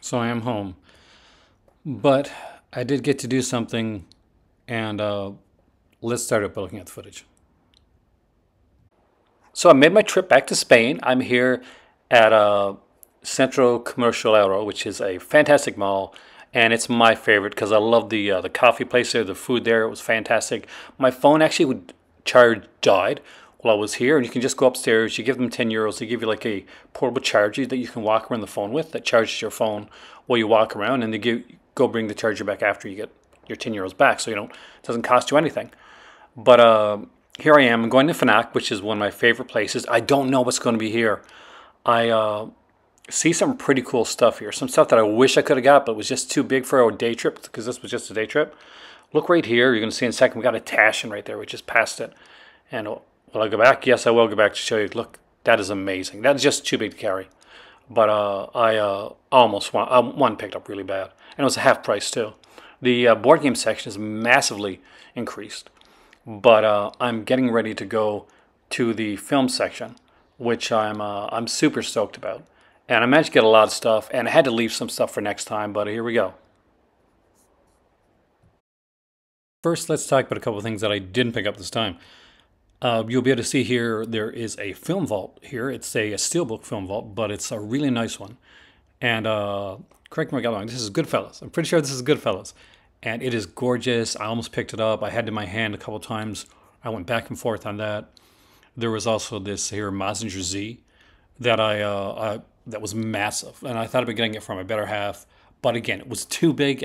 So I am home. But I did get to do something, and let's start up by looking at the footage. So I made my trip back to Spain. I'm here at Centro Comercial Euro, which is a fantastic mall, and it's my favorite because I love the coffee place there, the food there. It was fantastic. My phone actually would charge died while I was here, and you can just go upstairs. You give them €10. They give you like a portable charger that you can walk around the phone with that charges your phone while you walk around, and go bring the charger back after you get your €10 back, so it doesn't cost you anything. But here I am. I'm going to Fnac, which is one of my favorite places. I don't know what's going to be here. I see some pretty cool stuff here. Some stuff that I wish I could have got, but was just too big for a day trip because this was just a day trip. Look right here. You're going to see in a second. We got a Tashin right there, which is past it. And will I go back? Yes, I will go back to show you. Look, that is amazing. That is just too big to carry. But I almost one picked up really bad, and it was a half price too. The board game section is massively increased. But I'm getting ready to go to the film section, which I'm super stoked about. And I managed to get a lot of stuff, and I had to leave some stuff for next time, but here we go. First, let's talk about a couple of things that I didn't pick up this time. You'll be able to see here there is a film vault here. It's a steelbook film vault, but it's a really nice one. And correct me if I got wrong, this is Goodfellas. I'm pretty sure this is Goodfellas. And it is gorgeous. I almost picked it up. I had it in my hand a couple times. I went back and forth on that. There was also this here Mazinger Z that that was massive, and I thought about getting it for my better half, but again, it was too big,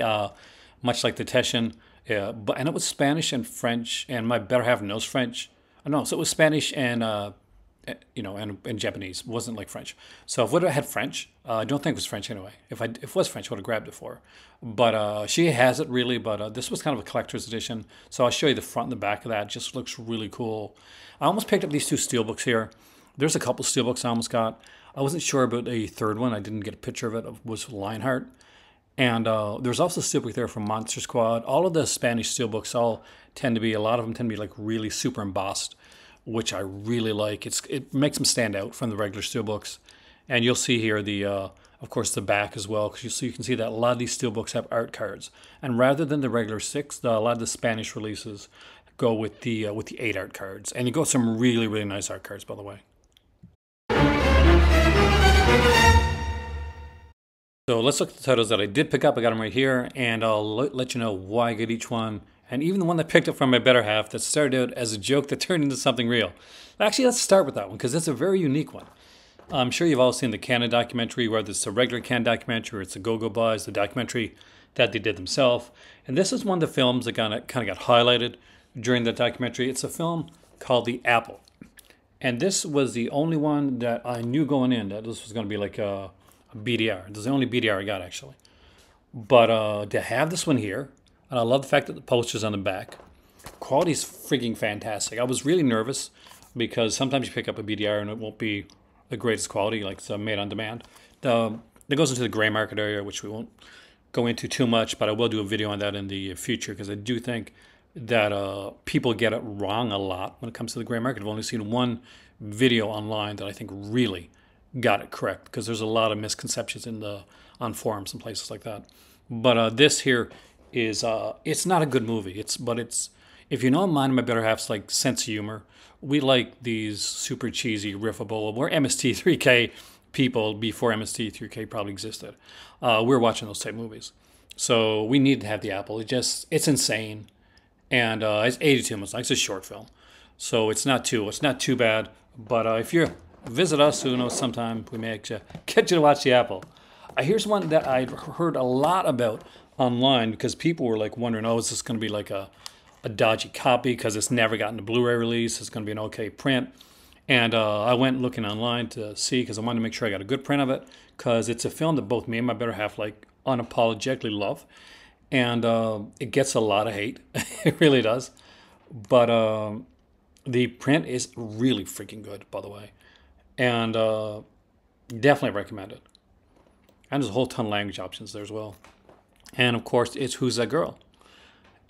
much like the Teshin. And it was Spanish and French, and my better half knows French. No, so it was Spanish and and Japanese. It wasn't like French. So if I would have had French, I don't think it was French anyway. If it was French, I would have grabbed it for her. But she has it really, but this was kind of a collector's edition. So I'll show you the front and the back of that. It just looks really cool. I almost picked up these two steelbooks here. There's a couple steelbooks I almost got. I wasn't sure about a third one. I didn't get a picture of it. It was Lionheart. And there's also a steelbook there from Monster Squad. All of the Spanish steelbooks a lot of them tend to be like really super embossed, which I really like. It makes them stand out from the regular steelbooks. And you'll see here of course, the back as well, because you can see that a lot of these steelbooks have art cards. And rather than the regular 6, a lot of the Spanish releases go with the 8 art cards. And you go with some really, really nice art cards, by the way. So let's look at the titles that I did pick up. I got them right here, and I'll let you know why I get each one. And even the one that I picked up from my better half that started out as a joke that turned into something real. Actually, let's start with that one, because it's a very unique one. I'm sure you've all seen the Canon documentary, whether it's a regular Canon documentary or it's a Go-Go Boys, the documentary that they did themselves. And this is one of the films that kind of got highlighted during the documentary. It's a film called The Apple. And this was the only one that I knew going in that this was going to be like a BDR. This is the only BDR I got, actually. But to have this one here, and I love the fact that the poster's on the back. Quality's freaking fantastic. I was really nervous because sometimes you pick up a BDR and it won't be the greatest quality, like it's made on demand. It goes into the gray market area, which we won't go into too much, but I will do a video on that in the future because I do think that people get it wrong a lot when it comes to the gray market. I've only seen one video online that I think really got it correct, because there's a lot of misconceptions on forums and places like that. But this here is it's not a good movie. It's if you know mine and my better half's like sense of humor. We like these super cheesy riffable. We're MST3K people before MST3K probably existed. We're watching those type movies, so we need to have The Apple. It's insane, and it's 82 minutes long. It's a short film, so it's not too bad. But if you visit us, who knows, sometime we may get you to watch The Apple. Here's one that I'd heard a lot about online because people were like wondering, oh, is this going to be like a dodgy copy because it's never gotten a Blu-ray release? It's going to be an okay print. And I went looking online to see because I wanted to make sure I got a good print of it, because it's a film that both me and my better half like unapologetically love. And it gets a lot of hate. It really does. But the print is really freaking good, by the way. And definitely recommend it. And there's a whole ton of language options there as well. And of course, it's Who's That Girl?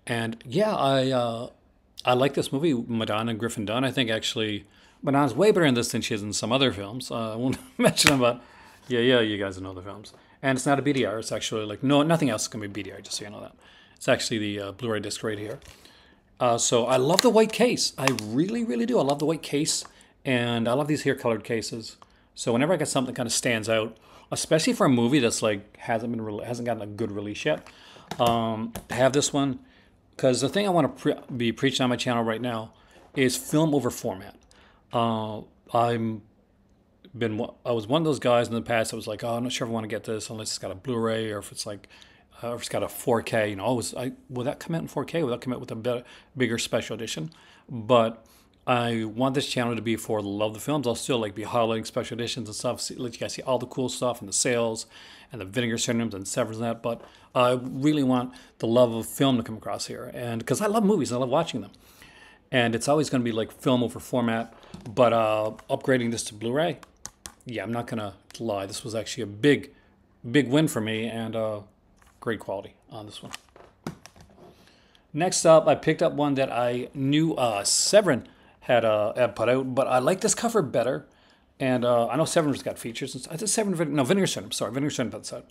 And yeah, I like this movie, Madonna and Griffin Dunn. I think actually Madonna's way better in this than she is in some other films. I won't mention them, but Yeah, you guys know the films. And it's not a BDR. It's actually like, no, nothing else can be BDR, just so you know that. It's actually the Blu-ray disc right here. So I love the white case. I really, really do. I love the white case. And I love these here colored cases. So whenever I get something that kind of stands out, especially for a movie that's like hasn't gotten a good release yet, to have this one, because the thing I want to be preaching on my channel right now is film over format. I was one of those guys in the past that was like, oh, I'm not sure if I want to get this unless it's got a Blu-ray or if it's like, or if it's got a 4K. You know, will that come out in 4K? Will that come out with a bigger special edition? But I want this channel to be for the love of the films. I'll still like be highlighting special editions and stuff, let you guys see all the cool stuff and the sales and the vinegar synonyms and severs and that. But I really want the love of film to come across here, and because I love movies, I love watching them, and it's always going to be like film over format. But upgrading this to Blu-ray, yeah, I'm not gonna lie. This was actually a big win for me, and great quality on this one. Next up, I picked up one that I knew Severin had put out, but I like this cover better. And I know Severin's got features. I think Severin, no, Vinegar Syndrome. Sorry, Vinegar Syndrome put this out.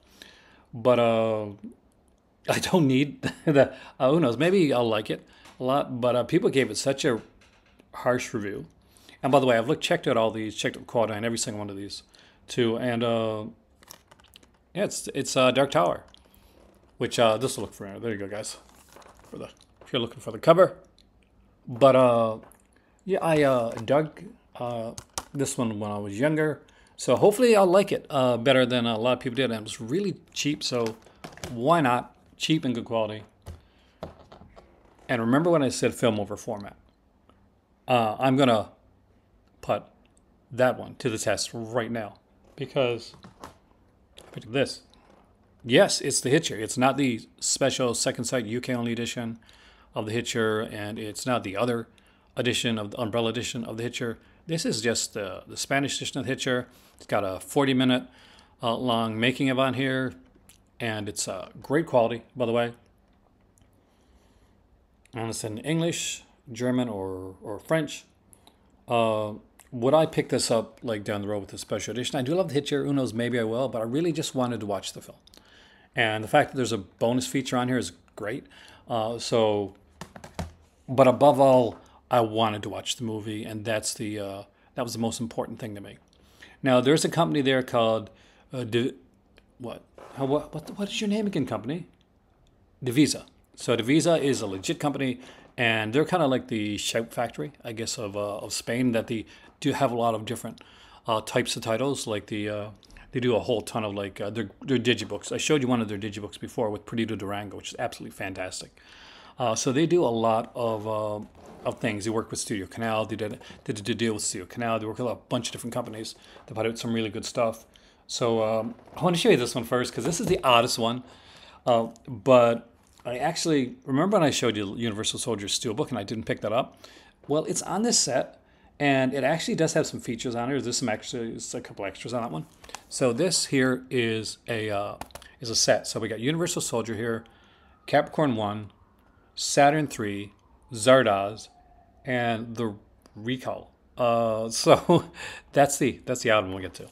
But I don't need the. Who knows? Maybe I'll like it a lot. But people gave it such a harsh review. And by the way, I've checked out all these, checked out quality on every single one of these, too. And yeah, it's Dark Tower, which this will look familiar. There you go, guys. If you're looking for the cover. But yeah, I dug this one when I was younger, so hopefully I'll like it better than a lot of people did. And it was really cheap, so why not? Cheap and good quality. And remember when I said film over format? I'm gonna put that one to the test right now, because look at this. Yes, it's the Hitcher. It's not the special second sight UK only edition of the Hitcher, and it's not the other edition of the Umbrella edition of the Hitcher. This is just the Spanish edition of the Hitcher. It's got a 40-minute long making of on here, and it's great quality, by the way. And it's in English, German, or French. Would I pick this up like down the road with the special edition? I do love the Hitcher. Who knows? Maybe I will. But I really just wanted to watch the film, and the fact that there's a bonus feature on here is great. But above all, I wanted to watch the movie, and that was the most important thing to me. Now, there's a company there called what is your name again? Company Divisa. So Divisa is a legit company, and they're kind of like the Shout Factory, I guess, of Spain. That they do have a lot of different types of titles. Like they do a whole ton of like their digibooks. I showed you one of their digibooks before with Perdido Durango, which is absolutely fantastic. So they do a lot of things. They work with Studio Canal. They did a deal with Studio Canal. They work with a bunch of different companies. They put out some really good stuff. So I want to show you this one first, because this is the oddest one. But I actually remember when I showed you Universal Soldier Steelbook, and I didn't pick that up. Well, it's on this set, and it actually does have some features on it. There's a couple extras on that one. So this here is a set. So we got Universal Soldier here, Capricorn 1, Saturn 3, Zardoz, and the Recall. So that's the album we'll get to.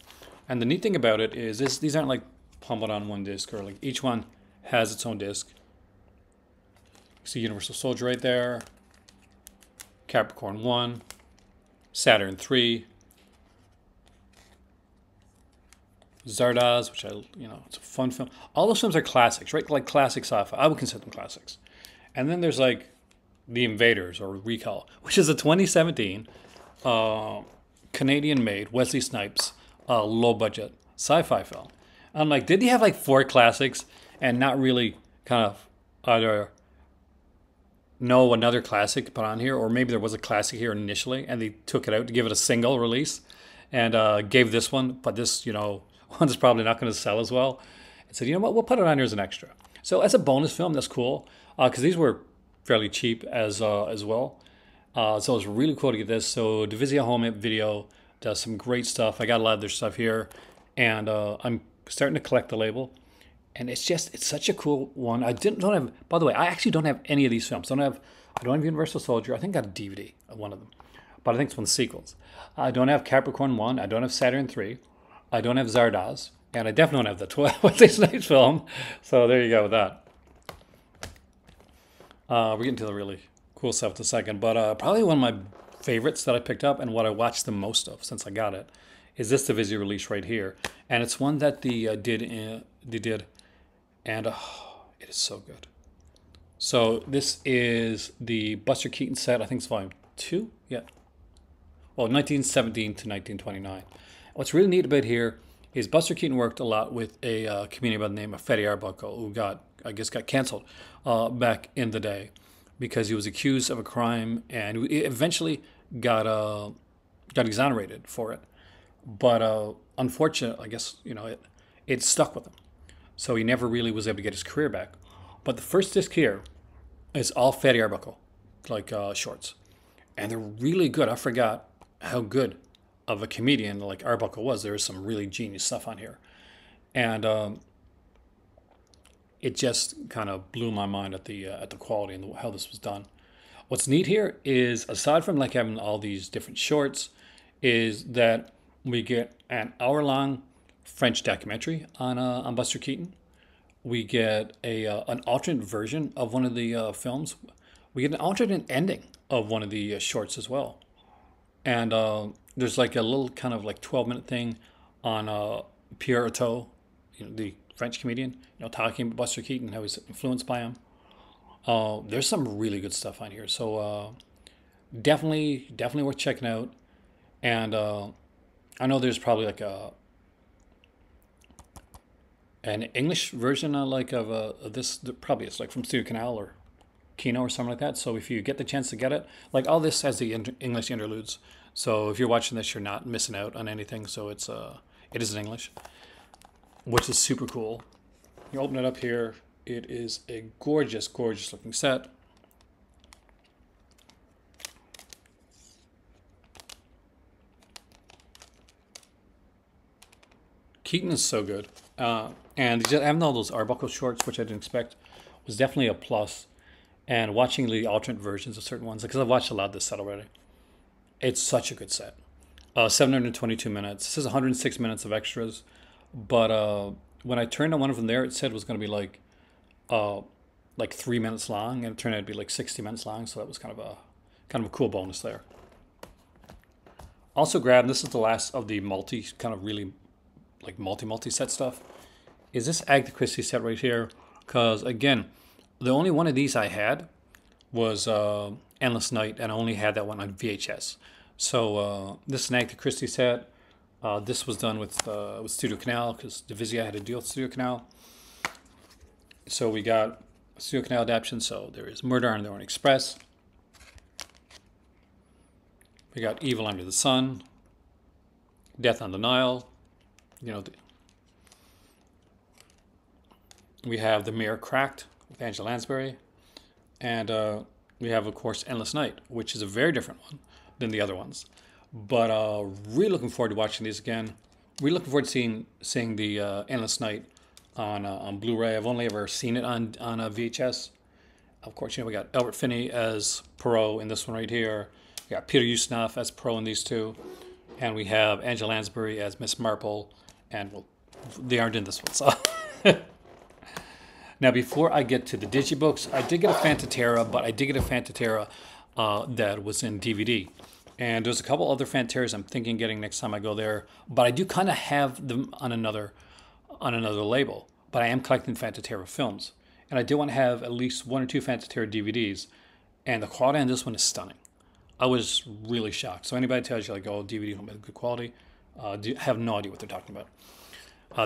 And the neat thing about it is these aren't like pummeled on one disc, or like each one has its own disc. You see Universal Soldier right there, Capricorn 1, Saturn 3, Zardoz, which it's a fun film. All those films are classics, right? Like classic sci-fi. I would consider them classics. And then there's like The Invaders or Recall, which is a 2017 Canadian-made Wesley Snipes low-budget sci-fi film. I'm like, did he have like 4 classics and not really kind of either know another classic put on here, or maybe there was a classic here initially and they took it out to give it a single release and gave this one, but this, one's probably not going to sell as well. And said, you know what, we'll put it on here as an extra. So as a bonus film, that's cool, because these were fairly cheap as well. So it was really cool to get this. So Divisia Home Video does some great stuff. I got a lot of their stuff here, and I'm starting to collect the label. And it's such a cool one. I don't have, by the way, I actually don't have any of these films. I don't have Universal Soldier. I think I got a DVD of one of them, but I think it's one of the sequels. I don't have Capricorn 1. I don't have Saturn 3. I don't have Zardoz. And I definitely don't have the Wednesday Night film. So there you go with that. We're getting to the really cool stuff in a second. But probably one of my favorites that I picked up and what I watched the most of since I got it is this Division release right here. And it's one that they did, and it is so good. So this is the Buster Keaton set. I think it's volume 2. Yeah. Well, 1917 to 1929. What's really neat about here is Buster Keaton worked a lot with a comedian by the name of Fetty Arbuckle, who got canceled back in the day because he was accused of a crime and he eventually got exonerated for it. But unfortunately, I guess, it stuck with him. So he never really was able to get his career back. But the first disc here is all Fetty Arbuckle, like shorts. And they're really good. I forgot how good of a comedian like Arbuckle was. There is some really genius stuff on here. And it just kind of blew my mind at the quality and how this was done. What's neat here is, aside from like having all these different shorts, is that we get an hour-long French documentary on Buster Keaton. We get an alternate version of one of the films. We get an alternate ending of one of the shorts as well. And there's like a little kind of like 12-minute thing on Pierre Artaud, the French comedian, talking about Buster Keaton, how he's influenced by him. There's some really good stuff on here. So definitely worth checking out. And I know there's probably like an English version of this. Probably it's like from Studio Canal or Kino or something like that. So if you get the chance to get it, like all this has the English interludes. So if you're watching this, you're not missing out on anything. So it is in English, which is super cool. You open it up here. It is a gorgeous, gorgeous looking set. Keaton is so good. And having all those Arbuckle shorts, which I didn't expect, was definitely a plus. And watching the alternate versions of certain ones, because I've watched a lot of this set already. It's such a good set. 722 minutes. This is 106 minutes of extras. But when I turned on one of them there, it said it was going to be like 3 minutes long, and it turned out to be like 60 minutes long. So that was kind of a cool bonus there. Also grabbed, this is the last of the multi set stuff, is this Agatha Christie set right here. Because again, the only one of these I had was Endless Night, and I only had that one on VHS. So this is an Agatha Christie set. This was done with Studio Canal, because Divizia had a deal with Studio Canal. So we got a Studio Canal adaptation. So there is Murder on the Orient Express. We got Evil Under the Sun, Death on the Nile. We have The Mirror Cracked with Angela Lansbury. And we have, of course, Endless Night, which is a very different one than the other ones. But really looking forward to watching these again. Really looking forward to seeing the Endless Night on Blu-ray. I've only ever seen it on a VHS. Of course, we got Albert Finney as Poirot in this one right here. We got Peter Ustinov as Poirot in these two. And we have Angela Lansbury as Miss Marple. And they aren't in this one, so... Now, before I get to the digibooks, I did get a Fantaterra, but I did get a Fantaterra that was in DVD. And there's a couple other Fantaterras I'm thinking getting next time I go there, but I do kind of have them on another label. But I am collecting Fantaterra films, and I do want to have at least 1 or 2 Fantaterra DVDs, and the quality on this one is stunning. I was really shocked. So anybody tells you like, oh, DVD don't make good quality, have no idea what they're talking about.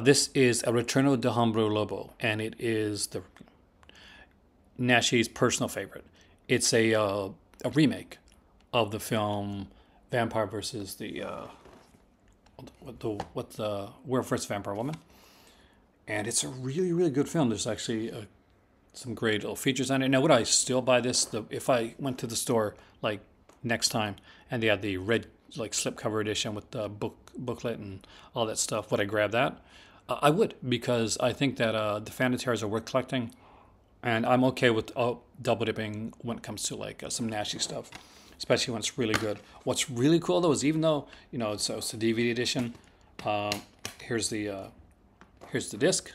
This is a Retorno de Hombre Lobo, and it is the Nashi's personal favorite. It's a remake of the film Vampire versus the World First Vampire Woman, and it's a really, really good film. There's actually some great little features on it. Now, would I still buy this if I went to the store like next time and they had the red like slipcover edition with the booklet and all that stuff? Would I grab that? I would, because I think that the Fantaterras are worth collecting, and I'm okay with double dipping when it comes to like some Nashi stuff, especially when it's really good. What's really cool though is, even though it's a DVD edition, here's the Here's the disc.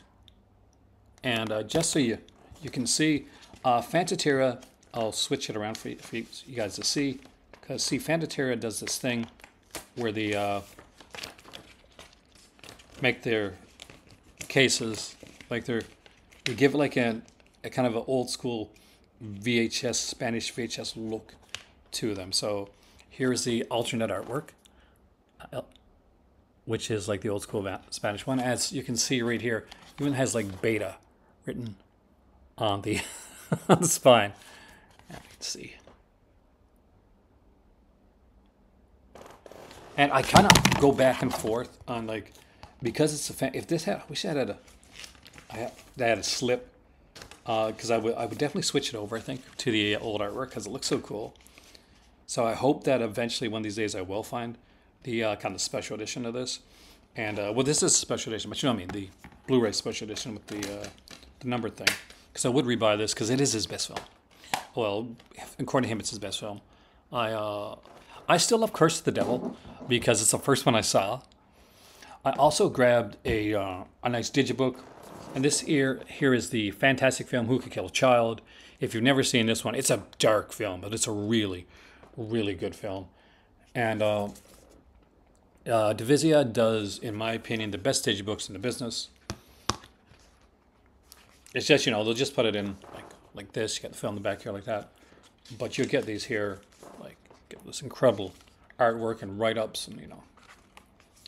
And just so you can see, Fantaterra, I'll switch it around for you guys to see. Because see, Fantaterra does this thing where they make their cases, like they give it like a kind of an old school VHS, Spanish VHS look to them. So here's the alternate artwork, which is like the old school Spanish one. As you can see right here, even has like beta written on the on the spine. Let's see. And I kind of go back and forth on like, because it's a if this had, I wish I had a slip, because I would definitely switch it over, I think, to the old artwork because it looks so cool. So I hope that eventually one of these days I will find the kind of special edition of this. And well, this is a special edition, but you know what I mean, the Blu-ray special edition with the numbered thing. Because I would rebuy this because it is his best film. Well, according to him, it's his best film. I still love Curse of the Devil because it's the first one I saw. I also grabbed a nice digibook, and this here is the fantastic film Who Could Kill a Child. If you've never seen this one, it's a dark film, but it's a really, really good film. And Divizia does, in my opinion, the best digibooks in the business. It's just, you know, they'll just put it in like this. You got the film in the back here like that. But you'll get these here, like, get this incredible artwork and write-ups, and, you know.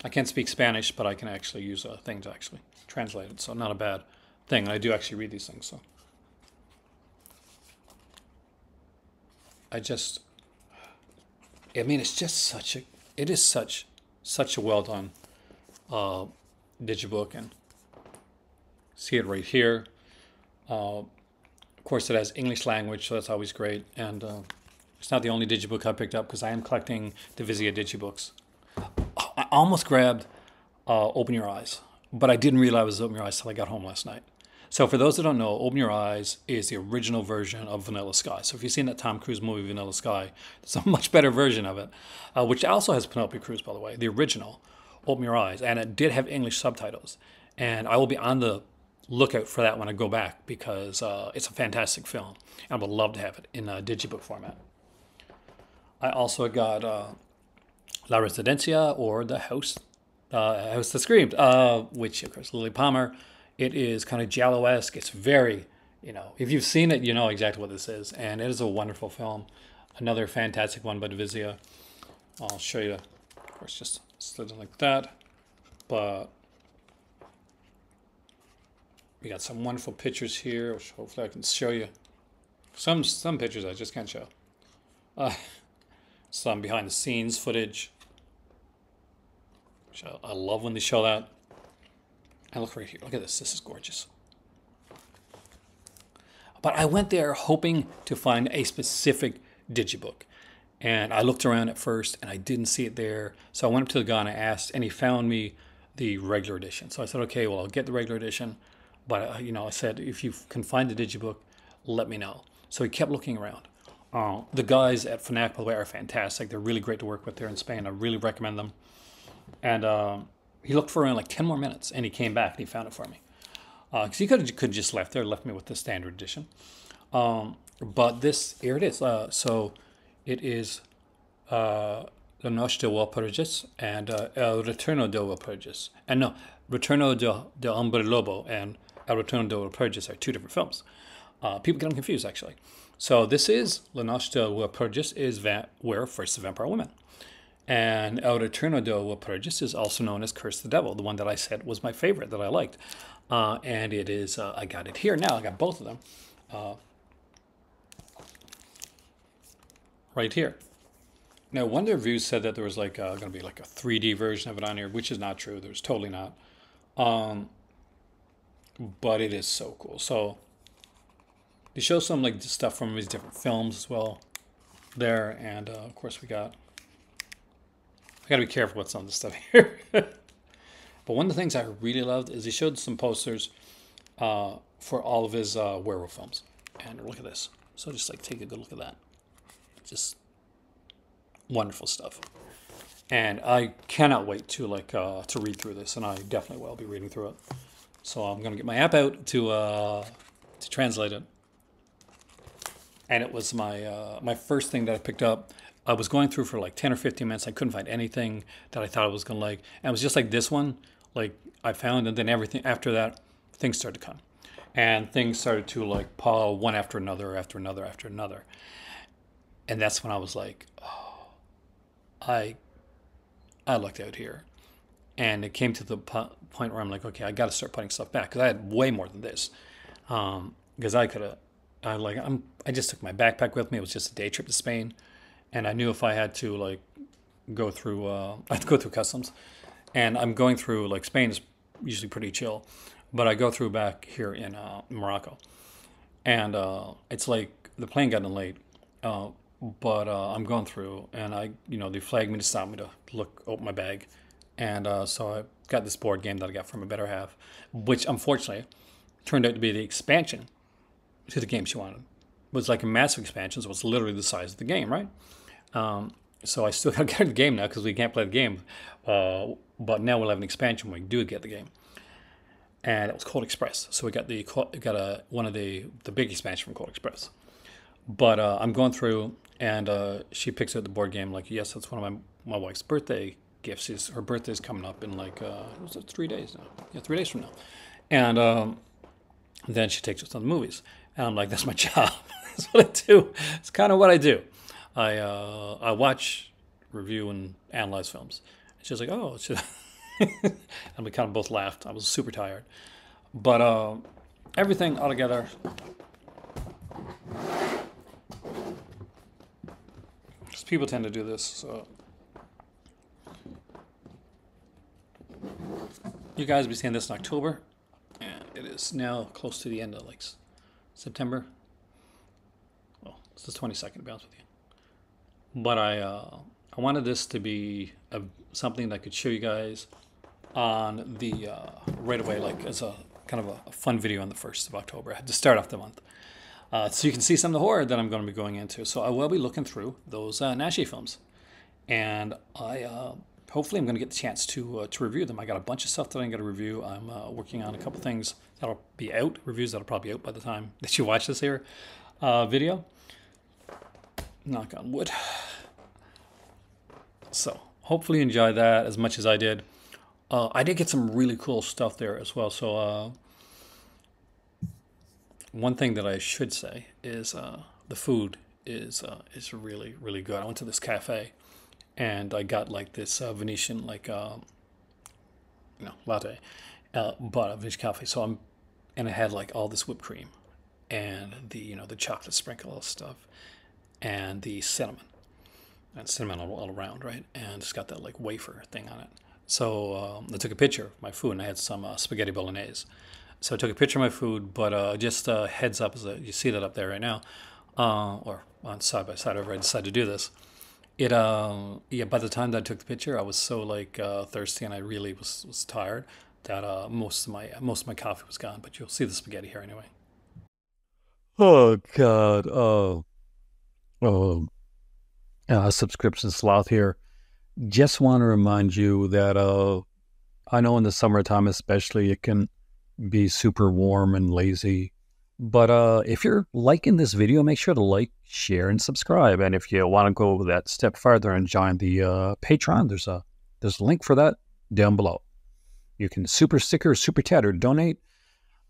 I can't speak Spanish, but I can actually use a thing to actually translate it, so not a bad thing. And I do actually read these things, so. I mean, it's just such a well done digibook, and see it right here. Of course, it has English language, so that's always great. And it's not the only digibook I picked up because I am collecting Divizia digibooks. I almost grabbed Open Your Eyes, but I didn't realize it was Open Your Eyes till I got home last night. So for those that don't know, Open Your Eyes is the original version of Vanilla Sky. So if you've seen that Tom Cruise movie, Vanilla Sky, there's a much better version of it, which also has Penelope Cruz, by the way, the original Open Your Eyes. And it did have English subtitles. And I will be on the lookout for that when I go back because it's a fantastic film. And I would love to have it in a digibook format. I also got La Residencia, or The House That Screamed, which, of course, Lily Palmer. It is kind of Giallo-esque. It's very, you know, if you've seen it, you know exactly what this is. And it is a wonderful film. Another fantastic one by Divizia. I'll show you, of course, just slid it like that. But we got some wonderful pictures here, which hopefully I can show you. Some pictures I just can't show. Some behind the scenes footage. Which I love when they show that. And look right here. Look at this. This is gorgeous. But I went there hoping to find a specific digibook. And I looked around at first and I didn't see it there. So I went up to the guy and I asked, and he found me the regular edition. So I said, okay, well, I'll get the regular edition. But, you know, I said, if you can find the digibook, let me know. So he kept looking around. The guys at Fnac, by the way, are fantastic. They're really great to work with there in Spain. I really recommend them. And he looked for around like 10 more minutes, and he came back and he found it for me. Because he could just left me with the standard edition. But this, here it is. So it is La Noche de Walpurgis and El Retorno de Walpurgis. And no, Retorno de Hombre Lobo and El Retorno de Walpurgis are two different films. People get them confused, actually. So this is La Noche de Walpurgis is where First the Vampire Woman. And El Retorno de Walpurgis is also known as Curse the Devil, the one that I said was my favorite that I liked. And it is, I got it here now. I got both of them right here. Now, one of the reviews said that there was like going to be like a 3D version of it on here, which is not true. There's totally not. But it is so cool. So they show some like stuff from these different films as well there. And of course we got, I got to be careful with some of this stuff here. But one of the things I really loved is he showed some posters for all of his werewolf films. And look at this. So just like take a good look at that. Just wonderful stuff. And I cannot wait to like to read through this, and I definitely will be reading through it. So I'm gonna get my app out to translate it. And it was my first thing that I picked up. I was going through for like 10 or 15 minutes. I couldn't find anything that I thought I was gonna like. And it was just like this one, like I found, and then everything after that, things started to come. And things started to like pile one after another, after another, after another. And that's when I was like, I I lucked out here. And it came to the point where I'm like, okay, I got to start putting stuff back because I had way more than this. Because I could have, I just took my backpack with me. It was just a day trip to Spain, and I knew if I had to like go through, I had to go through customs, and I'm going through like Spain is usually pretty chill, but I go through back here in Morocco, and it's like the plane got in late, but I'm going through, and they flagged me to stop me to look, open my bag, and so I got this board game that I got from a better half, which unfortunately turned out to be the expansion to the game she wanted. It was like a massive expansion, so it was literally the size of the game, right? So I still got to get the game now because we can't play the game, but now we'll have an expansion when we do get the game, and it was Cold Express. So we got one of the big expansion from Cold Express. But I'm going through, and she picks out the board game. Like, yes, that's one of my wife's birthday gifts. Her birthday's coming up in like was it 3 days now? Yeah, 3 days from now. And then she takes us to the movies, and I'm like, that's my job. That's what I do. It's kind of what I do. I watch, review, and analyze films. And she's like, oh, and we kind of both laughed. I was super tired, but everything all together. People tend to do this, so you guys will be seeing this in October, and it is now close to the end of like September. Well, it's the 22nd, to be honest with you. But I wanted this to be something that I could show you guys on the right away, like as a kind of a fun video on the 1st of October. I had to start off the month. So you can see some of the horror that I'm going to be going into. So I will be looking through those Nashi films, and hopefully I'm going to get the chance to review them. I got a bunch of stuff that I'm going to review. I'm working on a couple things that'll be out, reviews that'll probably be out by the time that you watch this here video. Knock on wood. So hopefully you enjoy that as much as I did. I did get some really cool stuff there as well. So one thing that I should say is the food is really, really good. I went to this cafe, and I got like this Venetian latte, but a Venetian cafe. And it had like all this whipped cream, and the chocolate sprinkle stuff, and the cinnamon, all around, right? And it's got that like wafer thing on it. So I took a picture of my food, and I had some spaghetti bolognese. So I took a picture of my food, but just heads up, you see that up there right now, or on side by side, wherever I decided to do this. By the time that I took the picture, I was so like thirsty, and I really was tired that most of my coffee was gone. But you'll see the spaghetti here anyway. Oh God! Subscription sloth here. Just want to remind you that I know in the summertime especially it can be super warm and lazy. But if you're liking this video, make sure to like, share, and subscribe. And if you want to go that step further and join the Patreon, there's a link for that down below. You can super sticker, super chat, or donate.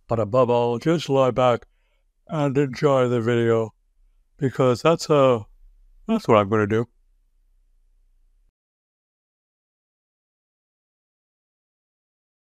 But above all, just lie back and enjoy the video, because that's what I'm going to do.